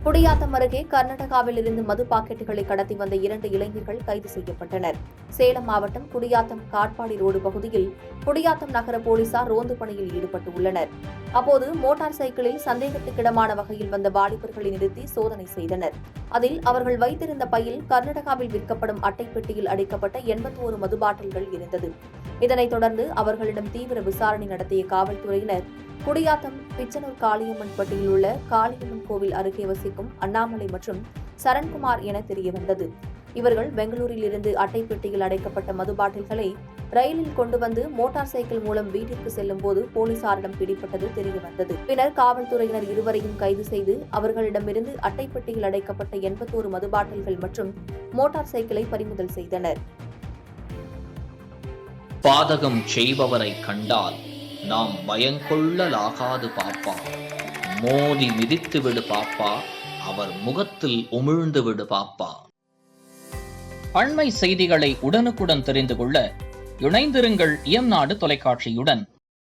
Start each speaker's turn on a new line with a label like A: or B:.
A: குடியாத்தம் அருகே கர்நாடகாவில் இருந்து மது பாக்கெட்டுகளை கடத்தி வந்த 2 இளைஞர்கள் கைது செய்யப்பட்டனர். சேலம் மாவட்டம் குடியாத்தம் காட்பாடி ரோடு பகுதியில் குடியாத்தம் நகர போலீசார் ரோந்து பணியில் ஈடுபட்டுள்ளனர். அப்போது மோட்டார் சைக்கிளில் சந்தேகத்துக்கிடமான வகையில் வந்த வாலிபர்களை நிறுத்தி சோதனை செய்தனர். அதில் அவர்கள் வைத்திருந்த பையில் கர்நாடகாவில் விற்கப்படும் அட்டை பெட்டியில் அடைக்கப்பட்ட 81 மது பாட்டில்கள் இருந்தது. இதனைத் தொடர்ந்து அவர்களிடம் தீவிர விசாரணை நடத்திய காவல்துறையினர் குடியாத்தம் பிச்சனூர் காளியம்மன் பட்டியில் உள்ள காளியம்மன் கோவில் அருகே வசிக்கும் அண்ணாமலை மற்றும் சரண்குமார் என தெரியவந்தது. இவர்கள் பெங்களூரில் இருந்து அட்டை பெட்டியில் அடைக்கப்பட்ட மது பாட்டில்களை ரயிலில் கொண்டு வந்து மோட்டார் சைக்கிள் மூலம் வீட்டிற்கு செல்லும் போது போலீசாரிடம் பிடிபட்டது தெரியவந்தது. பின்னர் காவல்துறையினர் இருவரையும் கைது செய்து அவர்களிடமிருந்து அட்டை பெட்டியில் அடைக்கப்பட்ட 81 மது பாட்டில்கள் மற்றும் மோட்டார் சைக்கிளை பறிமுதல் செய்தனர்.
B: பாதகம் செய்பவரை கண்டால் நாம் பயங்கொள்ளலாகாது பாப்பா, மோதி மிதித்து விடு பாப்பா, அவர் முகத்தில் உமிழ்ந்து விடு பாப்பா. அண்மை செய்திகளை உடனுக்குடன் தெரிந்து கொள்ள இணைந்திருங்கள் இயம்நாடு தொலைக்காட்சியுடன்.